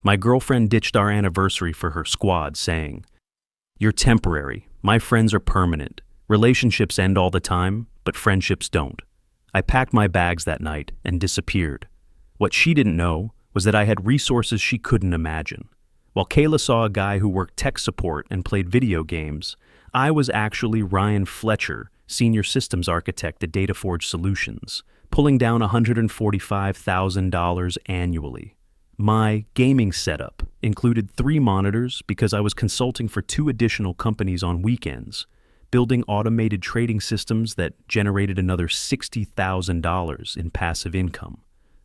My girlfriend ditched our anniversary for her squad, saying, "You're temporary. My friends are permanent. Relationships end all the time, but friendships don't." I packed my bags that night and disappeared. What she didn't know was that I had resources she couldn't imagine. While Kayla saw a guy who worked tech support and played video games, I was actually Ryan Fletcher, senior systems architect at DataForge Solutions, pulling down $145,000 annually. My gaming setup included 3 monitors because I was consulting for 2 additional companies on weekends, building automated trading systems that generated another $60,000 in passive income.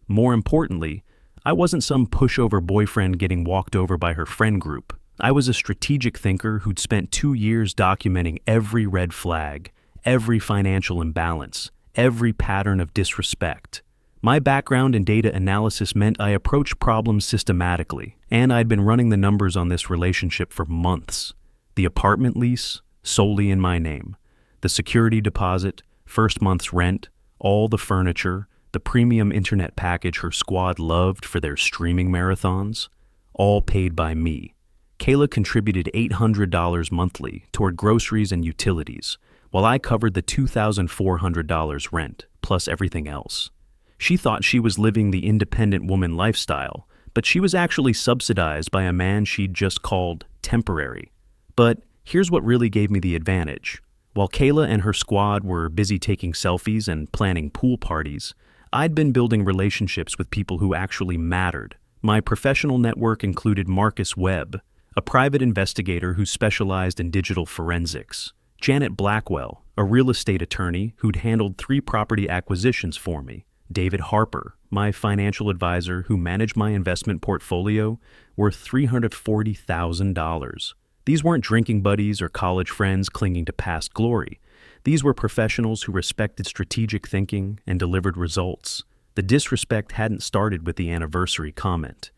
More importantly, I wasn't some pushover boyfriend getting walked over by her friend group. I was a strategic thinker who'd spent 2 years documenting every red flag, every financial imbalance, every pattern of disrespect. My background in data analysis meant I approached problems systematically, and I'd been running the numbers on this relationship for months. The apartment lease, solely in my name. The security deposit, first month's rent, all the furniture, the premium internet package her squad loved for their streaming marathons, all paid by me. Kayla contributed $800 monthly toward groceries and utilities, while I covered the $2,400 rent, plus everything else. She thought she was living the independent woman lifestyle, but she was actually subsidized by a man she'd just called temporary. But here's what really gave me the advantage. While Kayla and her squad were busy taking selfies and planning pool parties, I'd been building relationships with people who actually mattered. My professional network included Marcus Webb, a private investigator who specialized in digital forensics, Janet Blackwell, a real estate attorney who'd handled 3 property acquisitions for me, David Harper, my financial advisor who managed my investment portfolio worth $340,000. These weren't drinking buddies or college friends clinging to past glory. These were professionals who respected strategic thinking and delivered results. The disrespect hadn't started with the anniversary comment.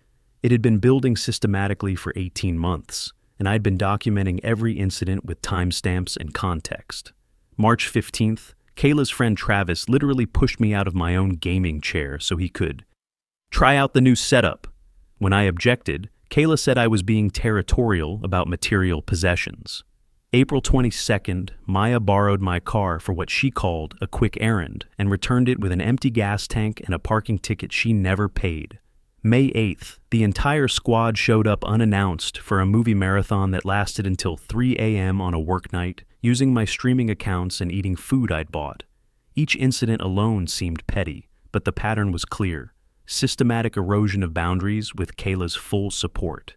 It had been building systematically for 18 months, and I'd been documenting every incident with timestamps and context. March 15th, Kayla's friend Travis literally pushed me out of my own gaming chair so he could try out the new setup. When I objected, Kayla said I was being territorial about material possessions. April 22nd, Maya borrowed my car for what she called a quick errand and returned it with an empty gas tank and a parking ticket she never paid. May 8th, the entire squad showed up unannounced for a movie marathon that lasted until 3 a.m. on a worknight, using my streaming accounts and eating food I'd bought. Each incident alone seemed petty, but the pattern was clear. Systematic erosion of boundaries with Kayla's full support.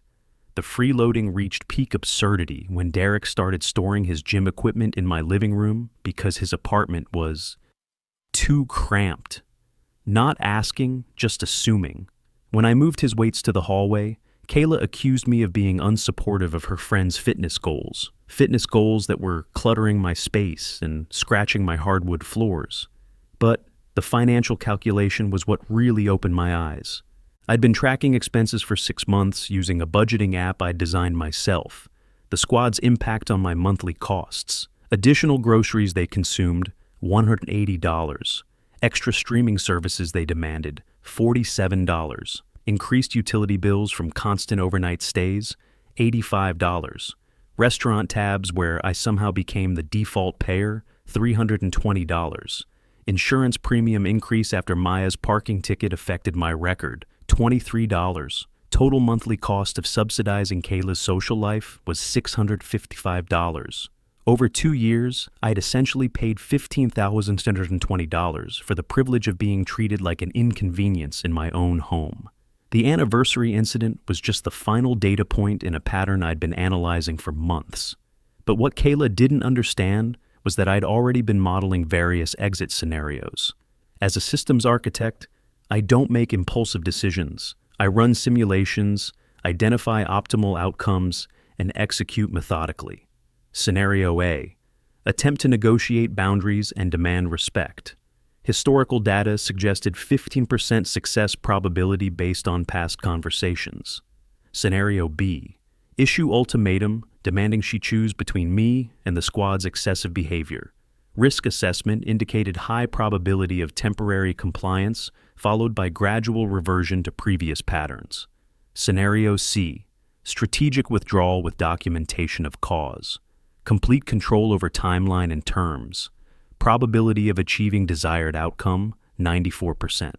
The freeloading reached peak absurdity when Derek started storing his gym equipment in my living room because his apartment was too cramped. Not asking, just assuming. When I moved his weights to the hallway, Kayla accused me of being unsupportive of her friend's fitness goals that were cluttering my space and scratching my hardwood floors. But the financial calculation was what really opened my eyes. I'd been tracking expenses for 6 months using a budgeting app I'd designed myself. The squad's impact on my monthly costs. Additional groceries they consumed, $180. Extra streaming services they demanded, $47. Increased utility bills from constant overnight stays, $85. Restaurant tabs where I somehow became the default payer, $320. Insurance premium increase after Maya's parking ticket affected my record, $23. Total monthly cost of subsidizing Kayla's social life was $655. Over 2 years, I'd essentially paid $15,620 for the privilege of being treated like an inconvenience in my own home. The anniversary incident was just the final data point in a pattern I'd been analyzing for months. But what Kayla didn't understand was that I'd already been modeling various exit scenarios. As a systems architect, I don't make impulsive decisions. I run simulations, identify optimal outcomes, and execute methodically. Scenario A. Attempt to negotiate boundaries and demand respect. Historical data suggested 15% success probability based on past conversations. Scenario B. Issue ultimatum demanding she choose between me and the squad's excessive behavior. Risk assessment indicated high probability of temporary compliance followed by gradual reversion to previous patterns. Scenario C. Strategic withdrawal with documentation of cause. Complete control over timeline and terms. Probability of achieving desired outcome, 94%.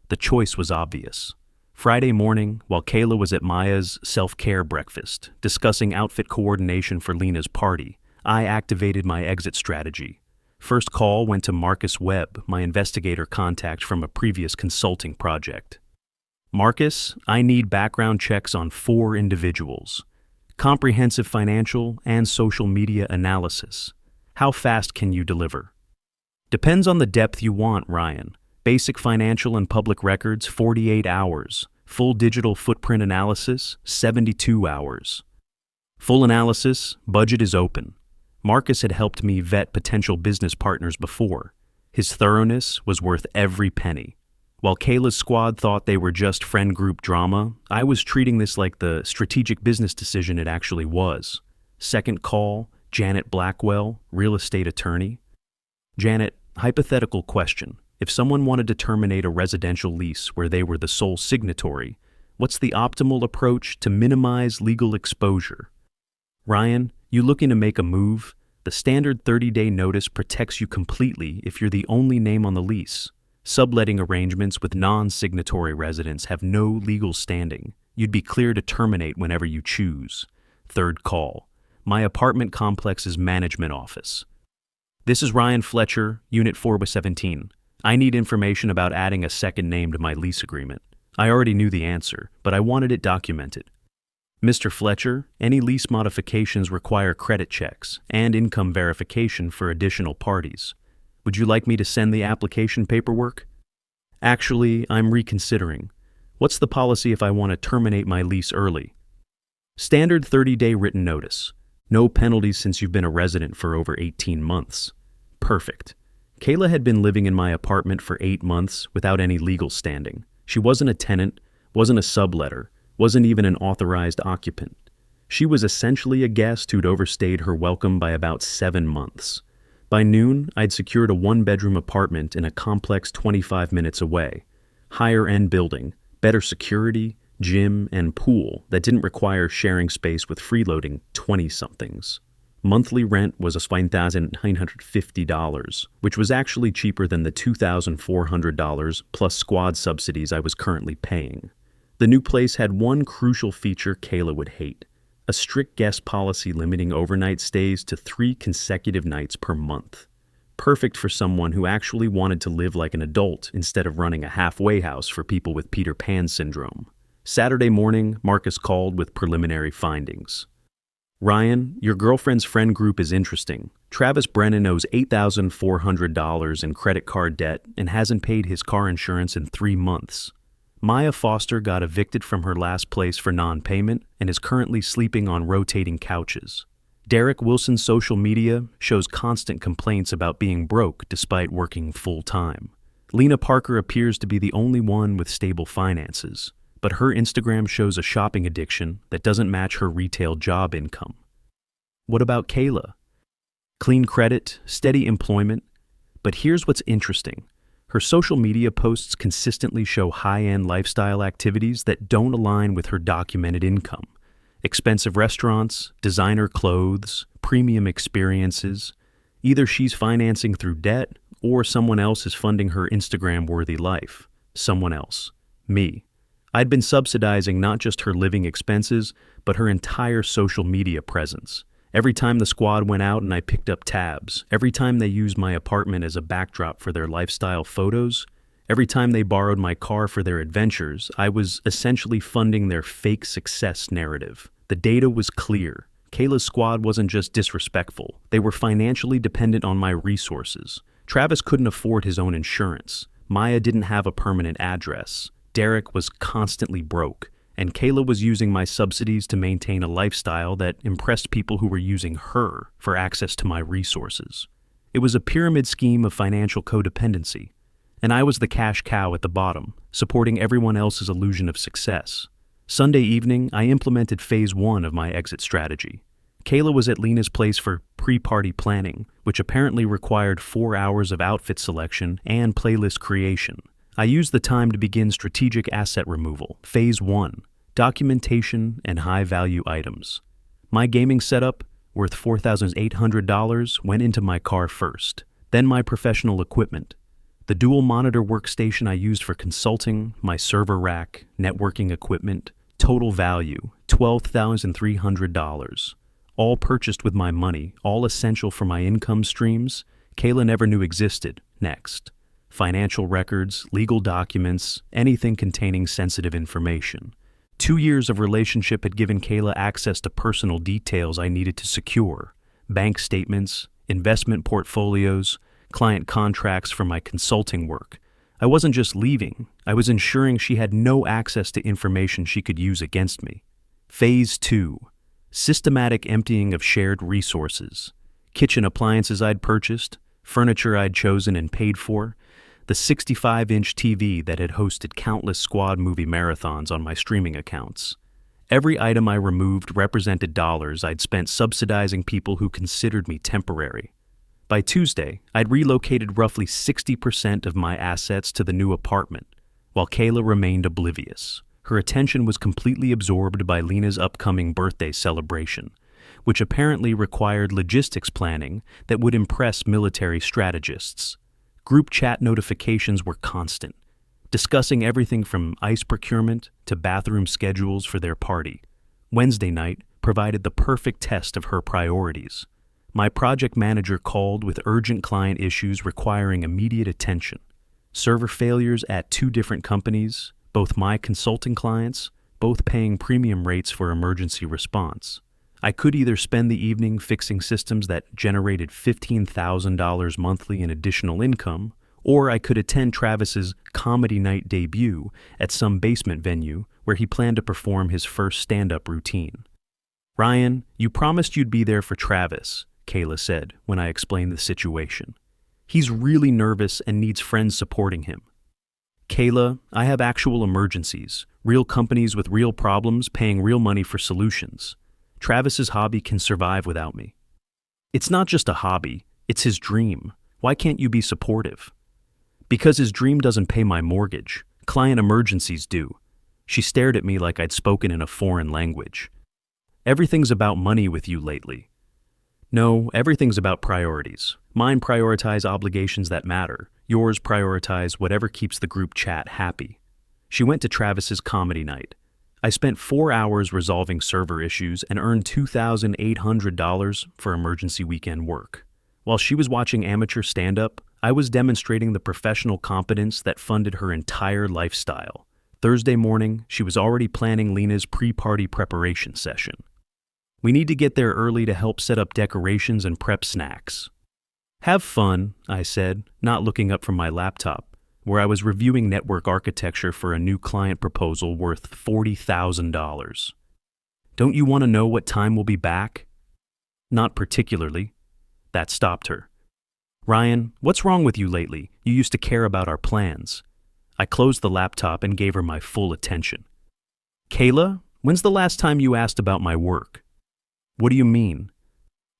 The choice was obvious. Friday morning, while Kayla was at Maya's self-care breakfast, discussing outfit coordination for Lena's party, I activated my exit strategy. First call went to Marcus Webb, my investigator contact from a previous consulting project. Marcus, I need background checks on 4 individuals. Comprehensive financial and social media analysis. How fast can you deliver? Depends on the depth you want, Ryan. Basic financial and public records, 48 hours. Full digital footprint analysis, 72 hours. Full analysis, budget is open. Marcus had helped me vet potential business partners before. His thoroughness was worth every penny. While Kayla's squad thought they were just friend group drama, I was treating this like the strategic business decision it actually was. Second call, Janet Blackwell, real estate attorney. Janet, hypothetical question. If someone wanted to terminate a residential lease where they were the sole signatory, what's the optimal approach to minimize legal exposure? Ryan, you looking to make a move? The standard 30-day notice protects you completely if you're the only name on the lease. Subletting arrangements with non-signatory residents have no legal standing. You'd be clear to terminate whenever you choose. Third call. My apartment complex's management office. This is Ryan Fletcher, Unit 4/17. I need information about adding a second name to my lease agreement. I already knew the answer, but I wanted it documented. Mr. Fletcher, any lease modifications require credit checks and income verification for additional parties. Would you like me to send the application paperwork? Actually, I'm reconsidering. What's the policy if I want to terminate my lease early? Standard 30-day written notice. No penalties since you've been a resident for over 18 months. Perfect. Kayla had been living in my apartment for 8 months without any legal standing. She wasn't a tenant, wasn't a subletter, wasn't even an authorized occupant. She was essentially a guest who'd overstayed her welcome by about 7 months. By noon, I'd secured a 1-bedroom apartment in a complex 25 minutes away. Higher-end building, better security, gym, and pool that didn't require sharing space with freeloading 20-somethings. Monthly rent was $1,950, which was actually cheaper than the $2,400 plus squad subsidies I was currently paying. The new place had one crucial feature Kayla would hate: a strict guest policy limiting overnight stays to 3 consecutive nights per month. Perfect for someone who actually wanted to live like an adult instead of running a halfway house for people with Peter Pan syndrome. Saturday morning, Marcus called with preliminary findings. Ryan, your girlfriend's friend group is interesting. Travis Brennan owes $8,400 in credit card debt and hasn't paid his car insurance in 3 months. Maya Foster got evicted from her last place for non-payment and is currently sleeping on rotating couches. Derek Wilson's social media shows constant complaints about being broke despite working full-time. Lena Parker appears to be the only one with stable finances, but her Instagram shows a shopping addiction that doesn't match her retail job income. What about Kayla? Clean credit, steady employment, but here's what's interesting. Her social media posts consistently show high-end lifestyle activities that don't align with her documented income. Expensive restaurants, designer clothes, premium experiences. Either she's financing through debt or someone else is funding her Instagram-worthy life. Someone else. Me. I'd been subsidizing not just her living expenses, but her entire social media presence. Every time the squad went out and I picked up tabs, every time they used my apartment as a backdrop for their lifestyle photos, every time they borrowed my car for their adventures, I was essentially funding their fake success narrative. The data was clear. Kayla's squad wasn't just disrespectful. They were financially dependent on my resources. Travis couldn't afford his own insurance. Maya didn't have a permanent address. Derek was constantly broke, and Kayla was using my subsidies to maintain a lifestyle that impressed people who were using her for access to my resources. It was a pyramid scheme of financial codependency, and I was the cash cow at the bottom, supporting everyone else's illusion of success. Sunday evening, I implemented phase 1 of my exit strategy. Kayla was at Lena's place for pre-party planning, which apparently required 4 hours of outfit selection and playlist creation. I used the time to begin strategic asset removal, phase 1. documentation, and high-value items. My gaming setup, worth $4,800, went into my car first, then my professional equipment. The dual-monitor workstation I used for consulting, my server rack, networking equipment, total value, $12,300. All purchased with my money, all essential for my income streams Kayla never knew existed. Next, financial records, legal documents, anything containing sensitive information. 2 years of relationship had given Kayla access to personal details I needed to secure: bank statements, investment portfolios, client contracts for my consulting work. I wasn't just leaving, I was ensuring she had no access to information she could use against me. Phase 2. Systematic emptying of shared resources. Kitchen appliances I'd purchased, furniture I'd chosen and paid for, the 65-inch TV that had hosted countless squad movie marathons on my streaming accounts. Every item I removed represented dollars I'd spent subsidizing people who considered me temporary. By Tuesday, I'd relocated roughly 60% of my assets to the new apartment, while Kayla remained oblivious. Her attention was completely absorbed by Lena's upcoming birthday celebration, which apparently required logistics planning that would impress military strategists. Group chat notifications were constant, discussing everything from ice procurement to bathroom schedules for their party. Wednesday night provided the perfect test of her priorities. My project manager called with urgent client issues requiring immediate attention. Server failures at 2 different companies, both my consulting clients, both paying premium rates for emergency response. I could either spend the evening fixing systems that generated $15,000 monthly in additional income, or I could attend Travis's comedy night debut at some basement venue where he planned to perform his first stand-up routine. "Ryan, you promised you'd be there for Travis," Kayla said when I explained the situation. "He's really nervous and needs friends supporting him." "Kayla, I have actual emergencies, real companies with real problems paying real money for solutions. Travis's hobby can survive without me." "It's not just a hobby, it's his dream. Why can't you be supportive?" "Because his dream doesn't pay my mortgage. Client emergencies do." She stared at me like I'd spoken in a foreign language. "Everything's about money with you lately." "No, everything's about priorities. Mine prioritize obligations that matter. Yours prioritize whatever keeps the group chat happy." She went to Travis's comedy night. I spent 4 hours resolving server issues and earned $2,800 for emergency weekend work. While she was watching amateur stand-up, I was demonstrating the professional competence that funded her entire lifestyle. Thursday morning, she was already planning Lena's pre-party preparation session. "We need to get there early to help set up decorations and prep snacks." "Have fun," I said, not looking up from my laptop, where I was reviewing network architecture for a new client proposal worth $40,000. "Don't you want to know what time we'll be back?" "Not particularly." That stopped her. "Ryan, what's wrong with you lately? You used to care about our plans." I closed the laptop and gave her my full attention. "Kayla, when's the last time you asked about my work?" "What do you mean?"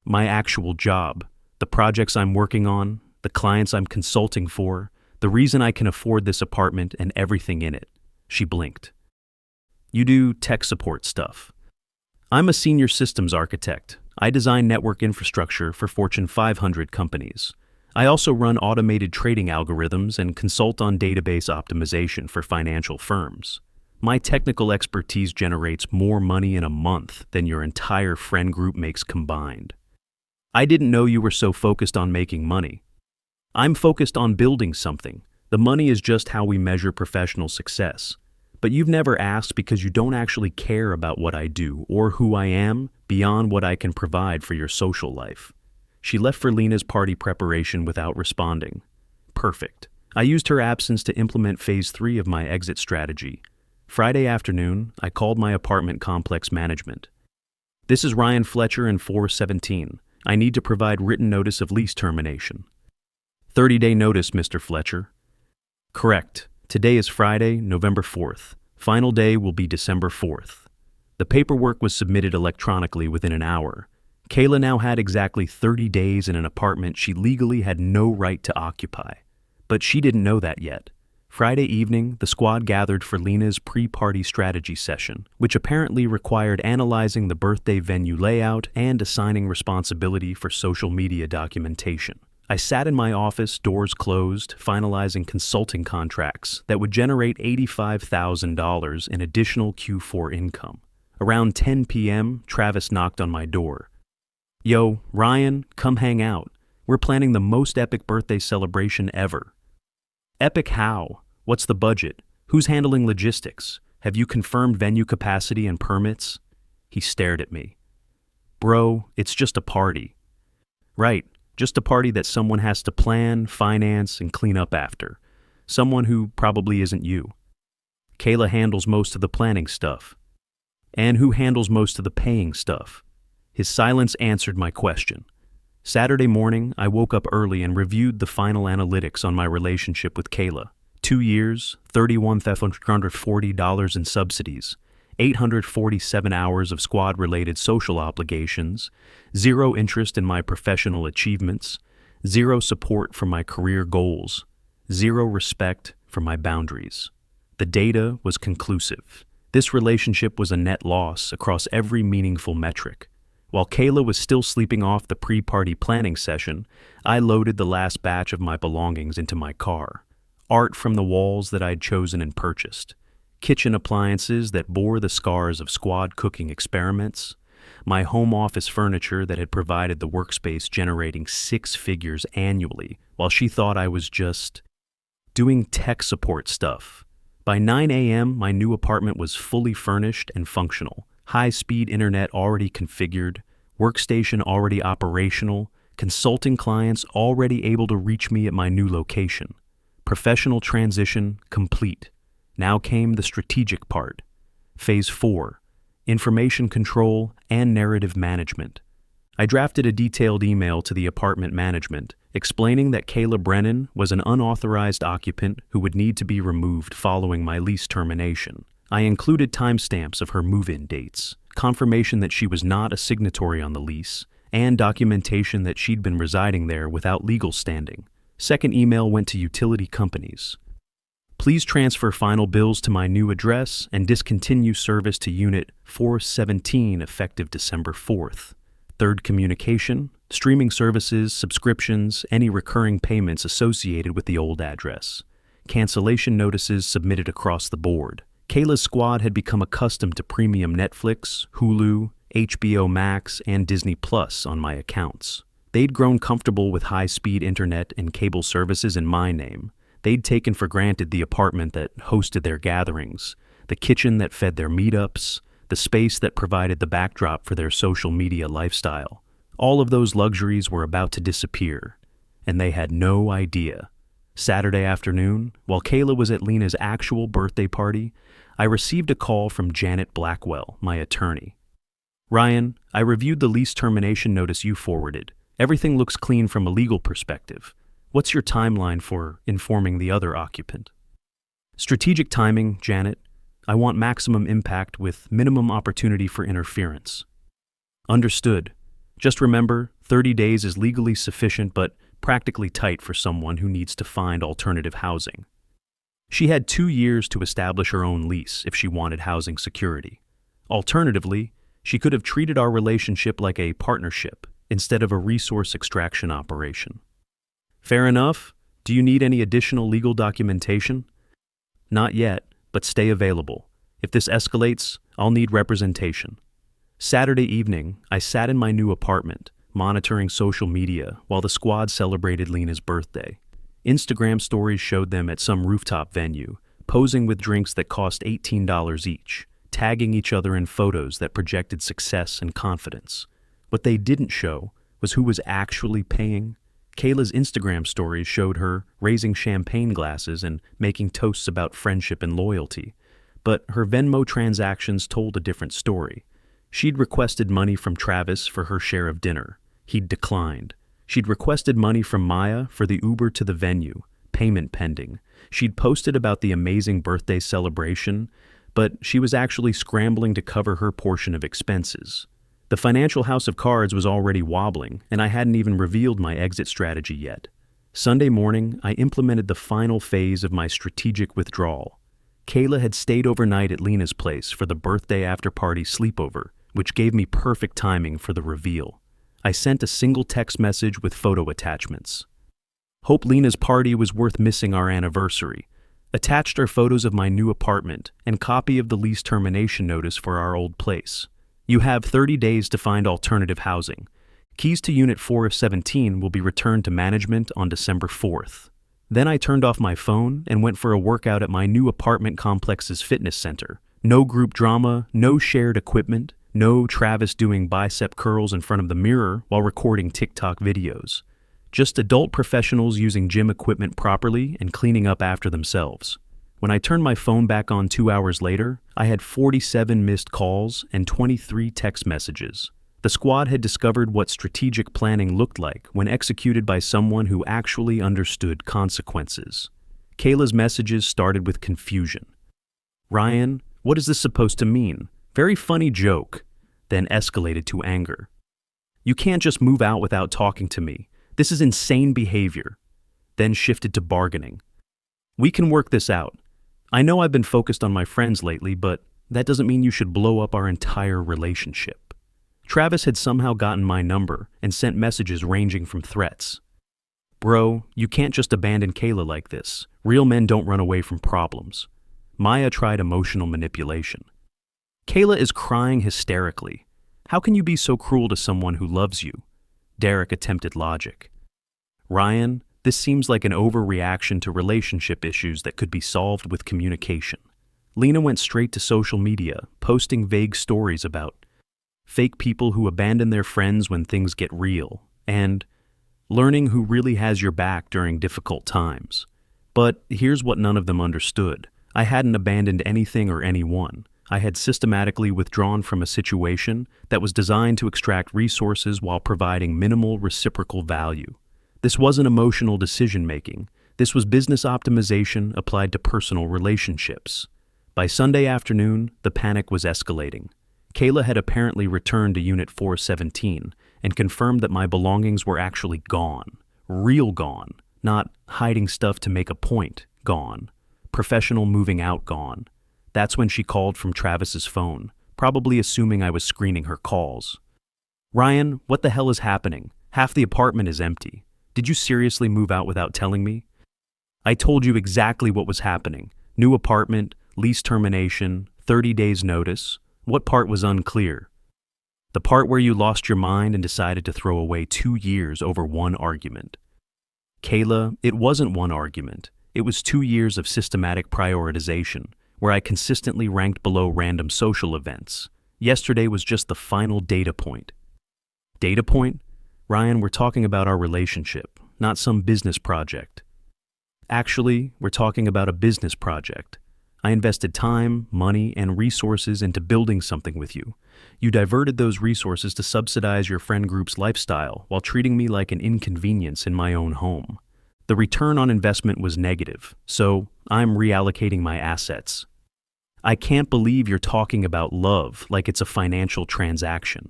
"My actual job, the projects I'm working on, the clients I'm consulting for, the reason I can afford this apartment and everything in it." She blinked. "You do tech support stuff." "I'm a senior systems architect. I design network infrastructure for Fortune 500 companies. I also run automated trading algorithms and consult on database optimization for financial firms. My technical expertise generates more money in a month than your entire friend group makes combined." "I didn't know you were so focused on making money." "I'm focused on building something. The money is just how we measure professional success. But you've never asked because you don't actually care about what I do or who I am beyond what I can provide for your social life." She left for Lena's party preparation without responding. Perfect. I used her absence to implement phase 3 of my exit strategy. Friday afternoon, I called my apartment complex management. "This is Ryan Fletcher and 417. I need to provide written notice of lease termination." 30-day notice, Mr. Fletcher." "Correct. Today is Friday, November 4th. Final day will be December 4th. The paperwork was submitted electronically within an hour. Kayla now had exactly 30 days in an apartment she legally had no right to occupy. But she didn't know that yet. Friday evening, the squad gathered for Lena's pre-party strategy session, which apparently required analyzing the birthday venue layout and assigning responsibility for social media documentation. I sat in my office, doors closed, finalizing consulting contracts that would generate $85,000 in additional Q4 income. Around 10 p.m., Travis knocked on my door. "Yo, Ryan, come hang out. We're planning the most epic birthday celebration ever." "Epic how? What's the budget? Who's handling logistics? Have you confirmed venue capacity and permits?" He stared at me. "Bro, it's just a party." "Right, just a party that someone has to plan, finance, and clean up after. Someone who probably isn't you." "Kayla handles most of the planning stuff." "And who handles most of the paying stuff?" His silence answered my question. Saturday morning, I woke up early and reviewed the final analytics on my relationship with Kayla. 2 years, $31,540 in subsidies, 847 hours of squad-related social obligations, 0 interest in my professional achievements, 0 support for my career goals, 0 respect for my boundaries. The data was conclusive. This relationship was a net loss across every meaningful metric. While Kayla was still sleeping off the pre-party planning session, I loaded the last batch of my belongings into my car. Art from the walls that I'd chosen and purchased. Kitchen appliances that bore the scars of squad cooking experiments. My home office furniture that had provided the workspace generating 6 figures annually, while she thought I was just doing tech support stuff. By 9 a.m., my new apartment was fully furnished and functional. High-speed internet already configured, workstation already operational, consulting clients already able to reach me at my new location. Professional transition complete. Now came the strategic part. Phase 4, information control and narrative management. I drafted a detailed email to the apartment management, explaining that Kayla Brennan was an unauthorized occupant who would need to be removed following my lease termination. I included timestamps of her move-in dates, confirmation that she was not a signatory on the lease, and documentation that she'd been residing there without legal standing. Second email went to utility companies. Please transfer final bills to my new address and discontinue service to Unit 417 effective December 4th. Third communication, streaming services, subscriptions, any recurring payments associated with the old address. Cancellation notices submitted across the board. Kayla's squad had become accustomed to premium Netflix, Hulu, HBO Max, and Disney Plus on my accounts. They'd grown comfortable with high-speed internet and cable services in my name. They'd taken for granted the apartment that hosted their gatherings, the kitchen that fed their meetups, the space that provided the backdrop for their social media lifestyle. All of those luxuries were about to disappear, and they had no idea. Saturday afternoon, while Kayla was at Lena's actual birthday party, I received a call from Janet Blackwell, my attorney. "Ryan, I reviewed the lease termination notice you forwarded. Everything looks clean from a legal perspective. What's your timeline for informing the other occupant?" "Strategic timing, Janet. I want maximum impact with minimum opportunity for interference." "Understood. Just remember, 30 days is legally sufficient but practically tight for someone who needs to find alternative housing." She had 2 years to establish her own lease if she wanted housing security. Alternatively, she could have treated our relationship like a partnership instead of a resource extraction operation. "Fair enough. Do you need any additional legal documentation?" "Not yet, but stay available. If this escalates, I'll need representation." Saturday evening, I sat in my new apartment, monitoring social media while the squad celebrated Lena's birthday. Instagram stories showed them at some rooftop venue, posing with drinks that cost $18 each, tagging each other in photos that projected success and confidence. What they didn't show was who was actually paying. Kayla's Instagram stories showed her raising champagne glasses and making toasts about friendship and loyalty, but her Venmo transactions told a different story. She'd requested money from Travis for her share of dinner. He'd declined. She'd requested money from Maya for the Uber to the venue, payment pending. She'd posted about the amazing birthday celebration, but she was actually scrambling to cover her portion of expenses. The financial house of cards was already wobbling, and I hadn't even revealed my exit strategy yet. Sunday morning, I implemented the final phase of my strategic withdrawal. Kayla had stayed overnight at Lena's place for the birthday after-party sleepover, which gave me perfect timing for the reveal. I sent a single text message with photo attachments. Hope Lena's party was worth missing our anniversary. Attached are photos of my new apartment and copy of the lease termination notice for our old place. You have 30 days to find alternative housing. Keys to Unit 417 will be returned to management on December 4th. Then I turned off my phone and went for a workout at my new apartment complex's fitness center. No group drama, no shared equipment, no Travis doing bicep curls in front of the mirror while recording TikTok videos. Just adult professionals using gym equipment properly and cleaning up after themselves. When I turned my phone back on 2 hours later, I had 47 missed calls and 23 text messages. The squad had discovered what strategic planning looked like when executed by someone who actually understood consequences. Kayla's messages started with confusion. "Ryan, what is this supposed to mean? Very funny joke," then escalated to anger. "You can't just move out without talking to me. This is insane behavior." Then shifted to bargaining. "We can work this out. I know I've been focused on my friends lately, but that doesn't mean you should blow up our entire relationship." Travis had somehow gotten my number and sent messages ranging from threats. "Bro, you can't just abandon Kayla like this. Real men don't run away from problems." Maya tried emotional manipulation. "Kayla is crying hysterically. How can you be so cruel to someone who loves you?" Derek attempted logic. "Ryan, this seems like an overreaction to relationship issues that could be solved with communication." Lena went straight to social media, posting vague stories about fake people who abandon their friends when things get real, and learning who really has your back during difficult times. But here's what none of them understood. I hadn't abandoned anything or anyone. I had systematically withdrawn from a situation that was designed to extract resources while providing minimal reciprocal value. This wasn't emotional decision-making. This was business optimization applied to personal relationships. By Sunday afternoon, the panic was escalating. Kayla had apparently returned to Unit 417 and confirmed that my belongings were actually gone. Real gone. Not hiding stuff to make a point. Gone. Professional moving out gone. That's when she called from Travis's phone, probably assuming I was screening her calls. "Ryan, what the hell is happening? Half the apartment is empty. Did you seriously move out without telling me?" "I told you exactly what was happening. New apartment, lease termination, 30 days notice. What part was unclear?" "The part where you lost your mind and decided to throw away 2 years over one argument." "Kayla, it wasn't one argument. It was 2 years of systematic prioritization, where I consistently ranked below random social events. Yesterday was just the final data point." "Data point? Ryan, we're talking about our relationship, not some business project." "Actually, we're talking about a business project. I invested time, money, and resources into building something with you. You diverted those resources to subsidize your friend group's lifestyle while treating me like an inconvenience in my own home. The return on investment was negative, so I'm reallocating my assets." "I can't believe you're talking about love like it's a financial transaction."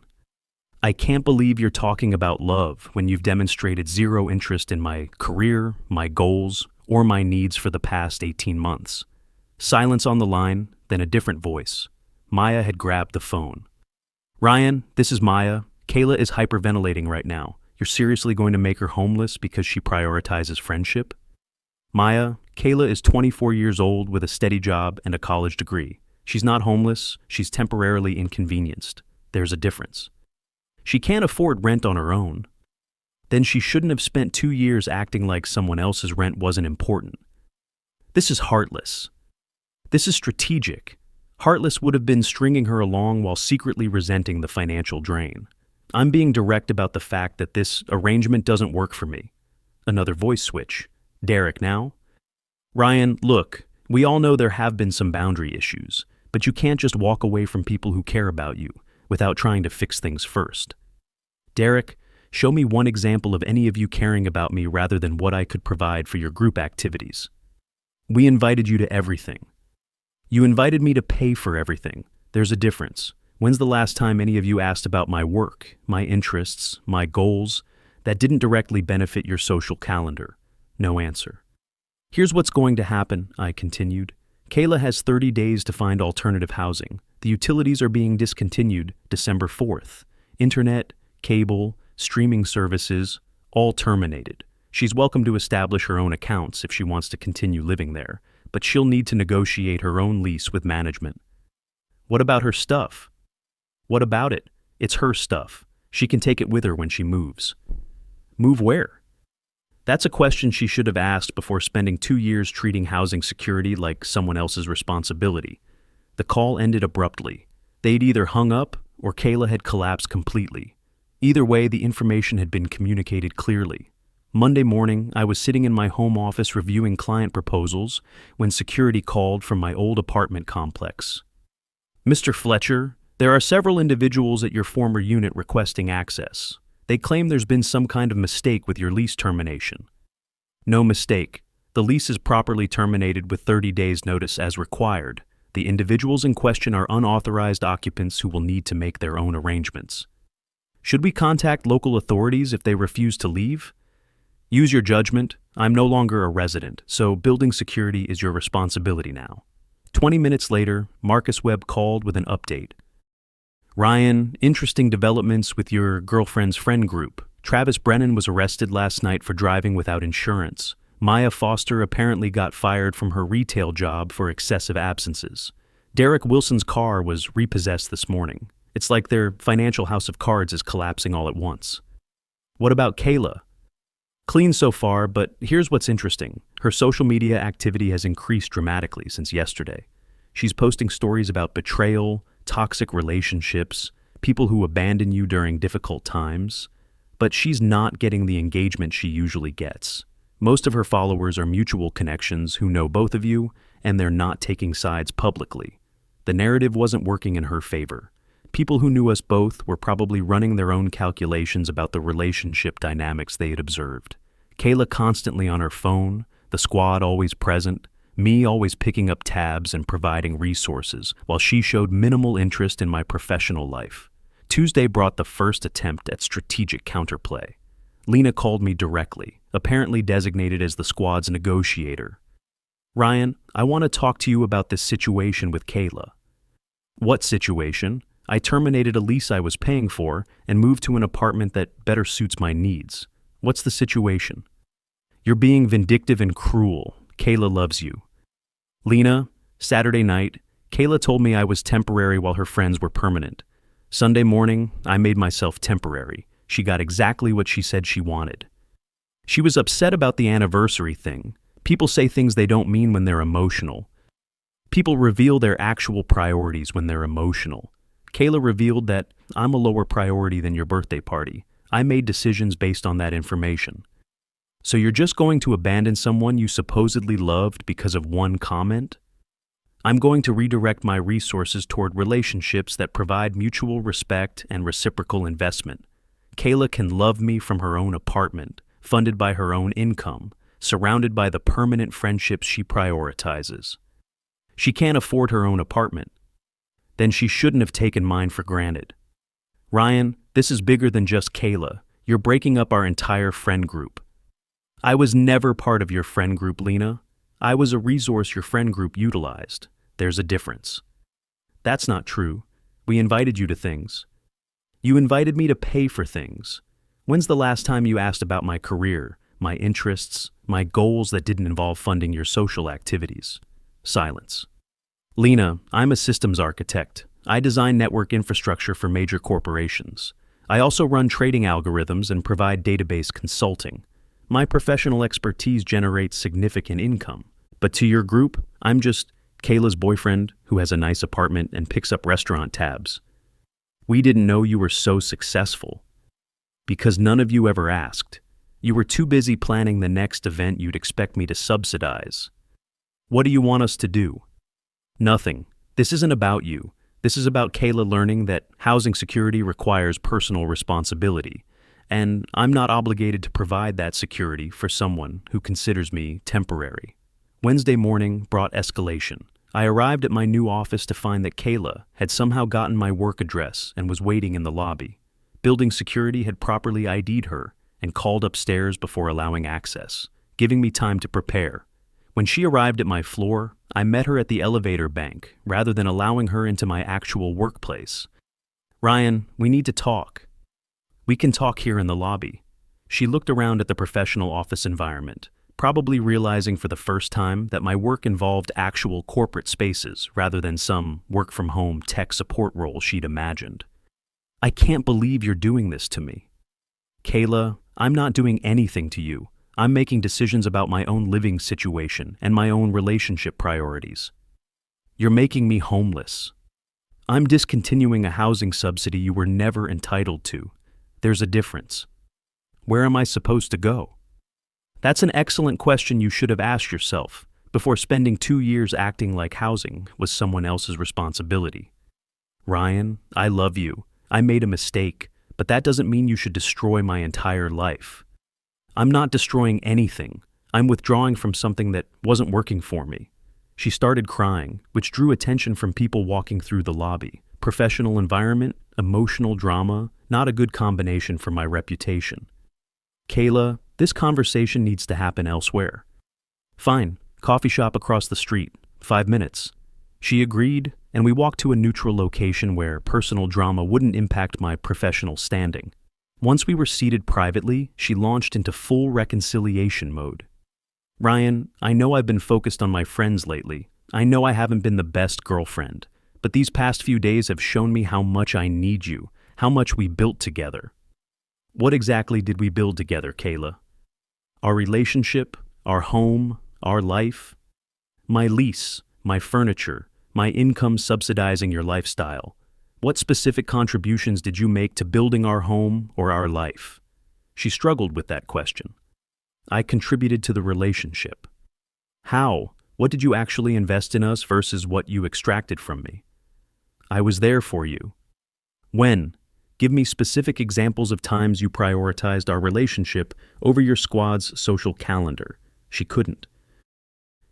"I can't believe you're talking about love when you've demonstrated zero interest in my career, my goals, or my needs for the past 18 months. Silence on the line, then a different voice. Maya had grabbed the phone. "Ryan, this is Maya. Kayla is hyperventilating right now. You're seriously going to make her homeless because she prioritizes friendship?" "Maya, Kayla is 24 years old with a steady job and a college degree. She's not homeless, she's temporarily inconvenienced. There's a difference. She can't afford rent on her own. Then she shouldn't have spent 2 years acting like someone else's rent wasn't important. This is heartless. This is strategic. Heartless would have been stringing her along while secretly resenting the financial drain. I'm being direct about the fact that this arrangement doesn't work for me." Another voice switch. Derek now. "Ryan, look, we all know there have been some boundary issues, but you can't just walk away from people who care about you without trying to fix things first." Derek, show me one example of any of you caring about me rather than what I could provide for your group activities. We invited you to everything. You invited me to pay for everything. There's a difference. When's the last time any of you asked about my work, my interests, my goals, that didn't directly benefit your social calendar? No answer. Here's what's going to happen, I continued. Kayla has 30 days to find alternative housing. The utilities are being discontinued December 4th. Internet, cable, streaming services, all terminated. She's welcome to establish her own accounts if she wants to continue living there, but she'll need to negotiate her own lease with management. What about her stuff? What about it? It's her stuff. She can take it with her when she moves. Move where? That's a question she should have asked before spending 2 years treating housing security like someone else's responsibility. The call ended abruptly. They'd either hung up or Kayla had collapsed completely. Either way, the information had been communicated clearly. Monday morning, I was sitting in my home office reviewing client proposals when security called from my old apartment complex. Mr. Fletcher, there are several individuals at your former unit requesting access. They claim there's been some kind of mistake with your lease termination. No mistake. The lease is properly terminated with 30 days' notice as required. The individuals in question are unauthorized occupants who will need to make their own arrangements. Should we contact local authorities if they refuse to leave? Use your judgment. I'm no longer a resident, so building security is your responsibility now. 20 minutes later, Marcus Webb called with an update. Ryan, interesting developments with your girlfriend's friend group. Travis Brennan was arrested last night for driving without insurance. Maya Foster apparently got fired from her retail job for excessive absences. Derek Wilson's car was repossessed this morning. It's like their financial house of cards is collapsing all at once. What about Kayla? Clean so far, but here's what's interesting. Her social media activity has increased dramatically since yesterday. She's posting stories about betrayal, toxic relationships, people who abandon you during difficult times, but she's not getting the engagement she usually gets. Most of her followers are mutual connections who know both of you, and they're not taking sides publicly. The narrative wasn't working in her favor. People who knew us both were probably running their own calculations about the relationship dynamics they had observed. Kayla constantly on her phone, the squad always present, me always picking up tabs and providing resources, while she showed minimal interest in my professional life. Tuesday brought the first attempt at strategic counterplay. Lena called me directly, apparently designated as the squad's negotiator. Ryan, I want to talk to you about this situation with Kayla. What situation? I terminated a lease I was paying for and moved to an apartment that better suits my needs. What's the situation? You're being vindictive and cruel. Kayla loves you. Lena, Saturday night, Kayla told me I was temporary while her friends were permanent. Sunday morning, I made myself temporary. She got exactly what she said she wanted. She was upset about the anniversary thing. People say things they don't mean when they're emotional. People reveal their actual priorities when they're emotional. Kayla revealed that I'm a lower priority than your birthday party. I made decisions based on that information. So you're just going to abandon someone you supposedly loved because of one comment? I'm going to redirect my resources toward relationships that provide mutual respect and reciprocal investment. Kayla can love me from her own apartment, funded by her own income, surrounded by the permanent friendships she prioritizes. She can't afford her own apartment. Then she shouldn't have taken mine for granted. Ryan, this is bigger than just Kayla. You're breaking up our entire friend group. I was never part of your friend group, Lena. I was a resource your friend group utilized. There's a difference. That's not true. We invited you to things. You invited me to pay for things. When's the last time you asked about my career, my interests, my goals that didn't involve funding your social activities? Silence. Lena, I'm a systems architect. I design network infrastructure for major corporations. I also run trading algorithms and provide database consulting. My professional expertise generates significant income. But to your group, I'm just Kayla's boyfriend who has a nice apartment and picks up restaurant tabs. We didn't know you were so successful. Because none of you ever asked. You were too busy planning the next event you'd expect me to subsidize. What do you want us to do? Nothing. This isn't about you. This is about Kayla learning that housing security requires personal responsibility, and I'm not obligated to provide that security for someone who considers me temporary. Wednesday morning brought escalation. I arrived at my new office to find that Kayla had somehow gotten my work address and was waiting in the lobby. Building security had properly ID'd her and called upstairs before allowing access. giving me time to prepare. When she arrived at my floor, I met her at the elevator bank rather than allowing her into my actual workplace. "Ryan, we need to talk." "We can talk here in the lobby." She looked around at the professional office environment, probably realizing for the first time that my work involved actual corporate spaces rather than some work-from-home tech support role she'd imagined. "I can't believe you're doing this to me." "Kayla, I'm not doing anything to you. I'm making decisions about my own living situation and my own relationship priorities." "You're making me homeless." "I'm discontinuing a housing subsidy you were never entitled to. There's a difference." "Where am I supposed to go?" "That's an excellent question you should have asked yourself before spending 2 years acting like housing was someone else's responsibility." "Ryan, I love you. I made a mistake, but that doesn't mean you should destroy my entire life." "I'm not destroying anything. I'm withdrawing from something that wasn't working for me." She started crying, which drew attention from people walking through the lobby. Professional environment, emotional drama, not a good combination for my reputation. "Kayla, this conversation needs to happen elsewhere." "Fine, coffee shop across the street, 5 minutes." She agreed, and we walked to a neutral location where personal drama wouldn't impact my professional standing. Once we were seated privately, she launched into full reconciliation mode. "Ryan, I know I've been focused on my friends lately. I know I haven't been the best girlfriend, but these past few days have shown me how much I need you, how much we built together." "What exactly did we build together, Kayla?" "Our relationship, our home, our life." "My lease, my furniture, my income subsidizing your lifestyle. What specific contributions did you make to building our home or our life?" She struggled with that question. "I contributed to the relationship." "How? What did you actually invest in us versus what you extracted from me?" "I was there for you." "When? Give me specific examples of times you prioritized our relationship over your squad's social calendar." She couldn't.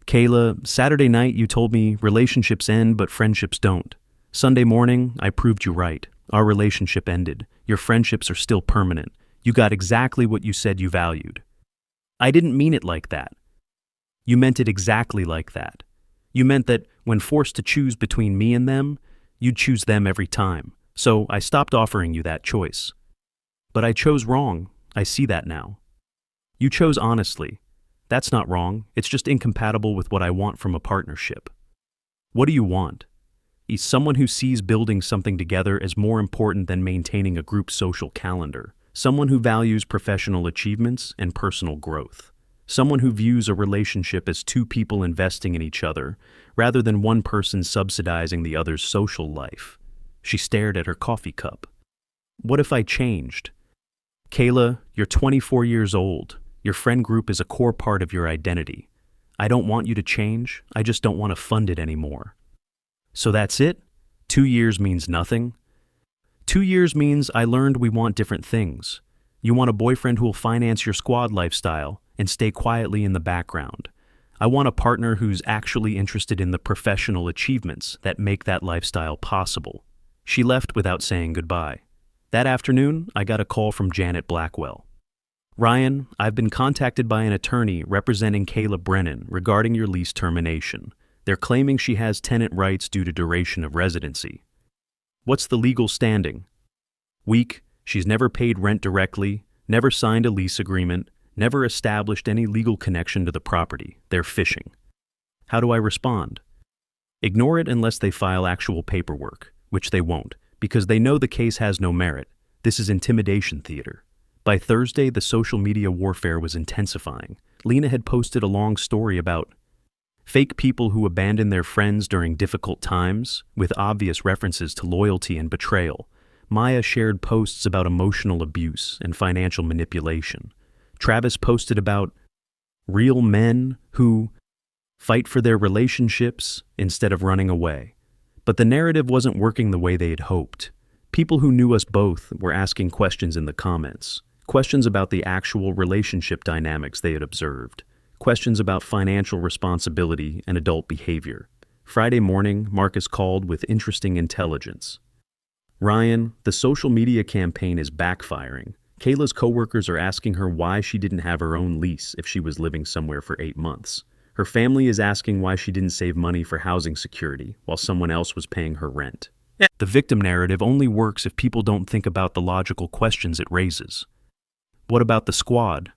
"Kayla, Saturday night you told me relationships end but friendships don't. Sunday morning, I proved you right. Our relationship ended. Your friendships are still permanent. You got exactly what you said you valued." "I didn't mean it like that." "You meant it exactly like that. You meant that when forced to choose between me and them, you'd choose them every time. So I stopped offering you that choice." "But I chose wrong. I see that now." "You chose honestly. That's not wrong. It's just incompatible with what I want from a partnership." "What do you want?" "He's someone who sees building something together as more important than maintaining a group social calendar. Someone who values professional achievements and personal growth. Someone who views a relationship as two people investing in each other, rather than one person subsidizing the other's social life." She stared at her coffee cup. "What if I changed?" "Kayla, you're 24 years old. Your friend group is a core part of your identity. I don't want you to change. I just don't want to fund it anymore." "So that's it? 2 years means nothing?" 2 years means I learned we want different things. You want a boyfriend who will finance your squad lifestyle and stay quietly in the background. I want a partner who's actually interested in the professional achievements that make that lifestyle possible." She left without saying goodbye. That afternoon, I got a call from Janet Blackwell. "Ryan, I've been contacted by an attorney representing Kayla Brennan regarding your lease termination. They're claiming she has tenant rights due to duration of residency." "What's the legal standing?" "Weak. She's never paid rent directly, never signed a lease agreement, never established any legal connection to the property. They're fishing." "How do I respond?" "Ignore it unless they file actual paperwork, which they won't, because they know the case has no merit. This is intimidation theater." By Thursday, the social media warfare was intensifying. Lena had posted a long story about fake people who abandon their friends during difficult times, with obvious references to loyalty and betrayal. Maya shared posts about emotional abuse and financial manipulation. Travis posted about real men who fight for their relationships instead of running away. But the narrative wasn't working the way they had hoped. People who knew us both were asking questions in the comments. Questions about the actual relationship dynamics they had observed. Questions about financial responsibility and adult behavior. Friday morning, Marcus called with interesting intelligence. "Ryan, the social media campaign is backfiring. Kayla's coworkers are asking her why she didn't have her own lease if she was living somewhere for 8 months. Her family is asking why she didn't save money for housing security while someone else was paying her rent. The victim narrative only works if people don't think about the logical questions it raises. What about the squad?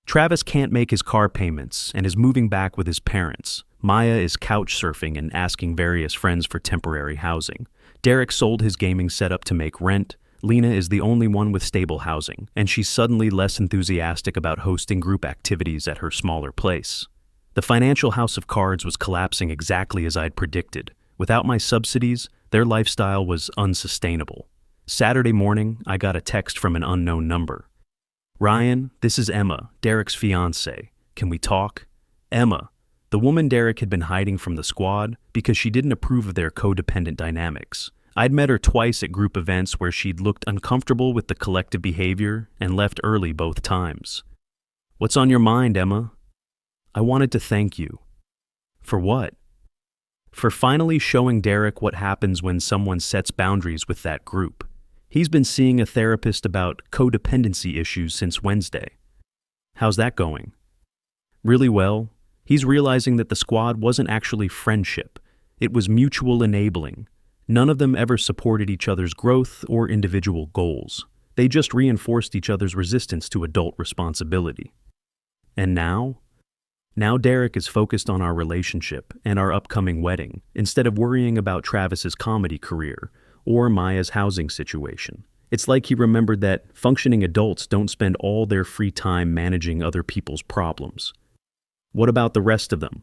Travis can't make his car payments and is moving back with his parents. Maya is couch surfing and asking various friends for temporary housing. Derek sold his gaming setup to make rent. Lena is the only one with stable housing, and she's suddenly less enthusiastic about hosting group activities at her smaller place. The financial house of cards was collapsing exactly as I'd predicted. Without my subsidies, their lifestyle was unsustainable. Saturday morning, I got a text from an unknown number. "Ryan, this is Emma, Derek's fiancée. Can we talk?" Emma, the woman Derek had been hiding from the squad because she didn't approve of their codependent dynamics. I'd met her twice at group events where she'd looked uncomfortable with the collective behavior and left early both times. "What's on your mind, Emma?" "I wanted to thank you." "For what?" "For finally showing Derek what happens when someone sets boundaries with that group. He's been seeing a therapist about codependency issues since Wednesday." "How's that going?" "Really well. He's realizing that the squad wasn't actually friendship. It was mutual enabling. None of them ever supported each other's growth or individual goals. They just reinforced each other's resistance to adult responsibility." "And now?" "Now Derek is focused on our relationship and our upcoming wedding, instead of worrying about Travis's comedy career or Maya's housing situation. It's like he remembered that functioning adults don't spend all their free time managing other people's problems." "What about the rest of them?"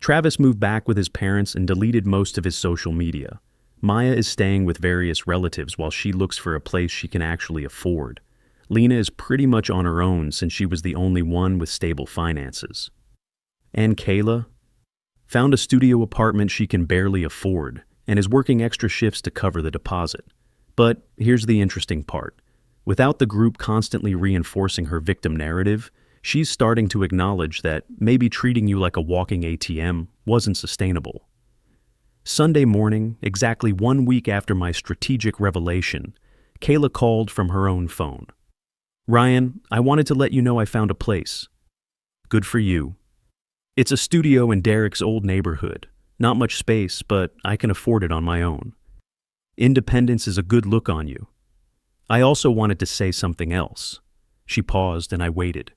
"Travis moved back with his parents and deleted most of his social media. Maya is staying with various relatives while she looks for a place she can actually afford. Lena is pretty much on her own since she was the only one with stable finances." "And Kayla?" "Found a studio apartment she can barely afford and is working extra shifts to cover the deposit. But here's the interesting part. Without the group constantly reinforcing her victim narrative, she's starting to acknowledge that maybe treating you like a walking ATM wasn't sustainable." Sunday morning, exactly 1 week after my strategic revelation, Kayla called from her own phone. "Ryan, I wanted to let you know I found a place." "Good for you." "It's a studio in Derek's old neighborhood. Not much space, but I can afford it on my own." "Independence is a good look on you." "I also wanted to say something else." She paused and I waited.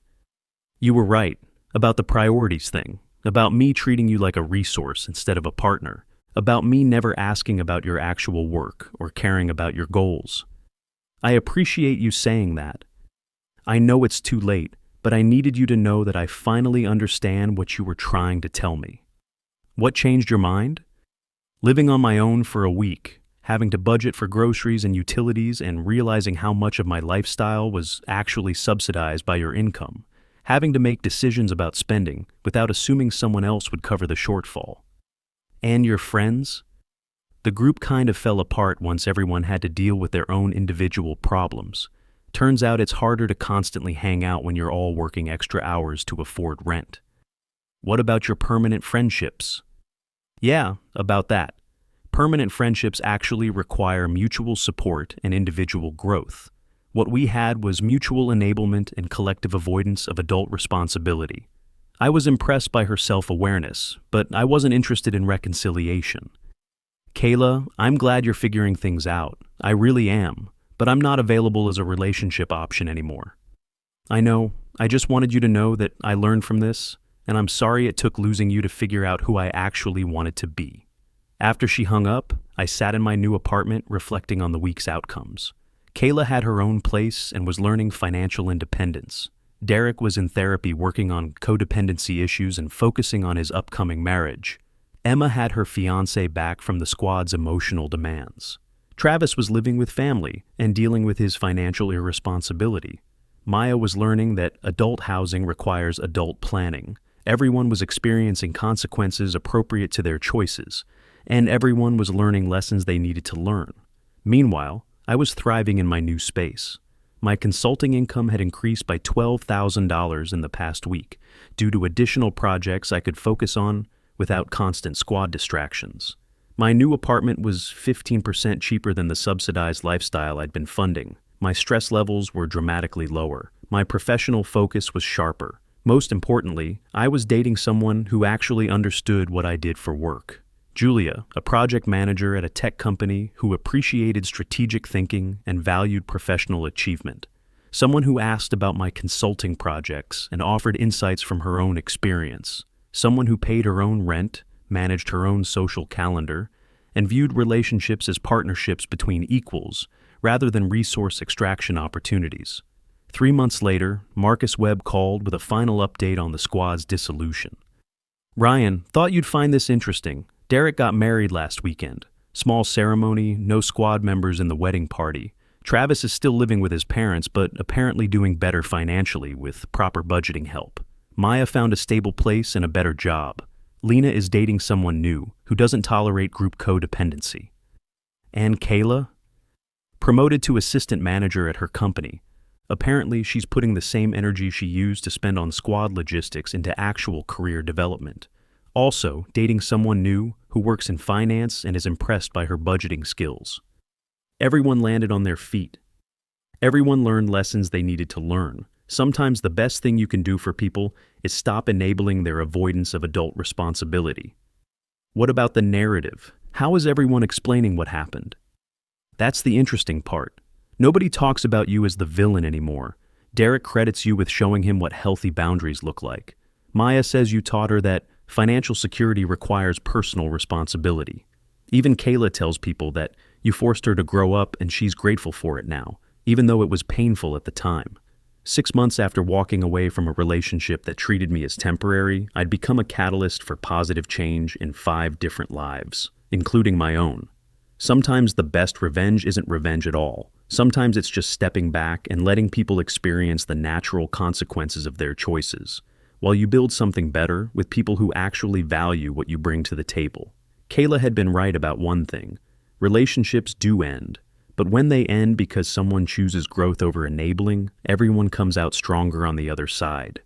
"You were right about the priorities thing, about me treating you like a resource instead of a partner, about me never asking about your actual work or caring about your goals. I appreciate you saying that. I know it's too late, but I needed you to know that I finally understand what you were trying to tell me." "What changed your mind?" "Living on my own for a week, having to budget for groceries and utilities and realizing how much of my lifestyle was actually subsidized by your income, having to make decisions about spending without assuming someone else would cover the shortfall." "And your friends?" "The group kind of fell apart once everyone had to deal with their own individual problems. Turns out it's harder to constantly hang out when you're all working extra hours to afford rent." "What about your permanent friendships?" "Yeah, about that. Permanent friendships actually require mutual support and individual growth. What we had was mutual enablement and collective avoidance of adult responsibility. I was impressed by her self-awareness, but I wasn't interested in reconciliation." "Kayla, I'm glad you're figuring things out. I really am, but I'm not available as a relationship option anymore." "I know. I just wanted you to know that I learned from this, and I'm sorry it took losing you to figure out who I actually wanted to be." After she hung up, I sat in my new apartment reflecting on the week's outcomes. Kayla had her own place and was learning financial independence. Derek was in therapy working on codependency issues and focusing on his upcoming marriage. Emma had her fiancé back from the squad's emotional demands. Travis was living with family and dealing with his financial irresponsibility. Maya was learning that adult housing requires adult planning. Everyone was experiencing consequences appropriate to their choices, and everyone was learning lessons they needed to learn. Meanwhile, I was thriving in my new space. My consulting income had increased by $12,000 in the past week due to additional projects I could focus on without constant squad distractions. My new apartment was 15% cheaper than the subsidized lifestyle I'd been funding. My stress levels were dramatically lower. My professional focus was sharper. Most importantly, I was dating someone who actually understood what I did for work. Julia, a project manager at a tech company who appreciated strategic thinking and valued professional achievement. Someone who asked about my consulting projects and offered insights from her own experience. Someone who paid her own rent, managed her own social calendar, and viewed relationships as partnerships between equals rather than resource extraction opportunities. 3 months later, Marcus Webb called with a final update on the squad's dissolution. "Ryan, thought you'd find this interesting. Derek got married last weekend. Small ceremony, no squad members in the wedding party. Travis is still living with his parents, but apparently doing better financially with proper budgeting help. Maya found a stable place and a better job. Lena is dating someone new who doesn't tolerate group codependency. And Kayla? Promoted to assistant manager at her company. Apparently, she's putting the same energy she used to spend on squad logistics into actual career development. Also, dating someone new who works in finance and is impressed by her budgeting skills. Everyone landed on their feet. Everyone learned lessons they needed to learn. Sometimes the best thing you can do for people is stop enabling their avoidance of adult responsibility. What about the narrative? How is everyone explaining what happened? That's the interesting part. Nobody talks about you as the villain anymore. Derek credits you with showing him what healthy boundaries look like. Maya says you taught her that financial security requires personal responsibility. Even Kayla tells people that you forced her to grow up and she's grateful for it now, even though it was painful at the time. 6 months after walking away from a relationship that treated me as temporary, I'd become a catalyst for positive change in 5 different lives, including my own. Sometimes the best revenge isn't revenge at all. Sometimes it's just stepping back and letting people experience the natural consequences of their choices, while you build something better with people who actually value what you bring to the table. Kayla had been right about one thing. Relationships do end. But when they end because someone chooses growth over enabling, everyone comes out stronger on the other side.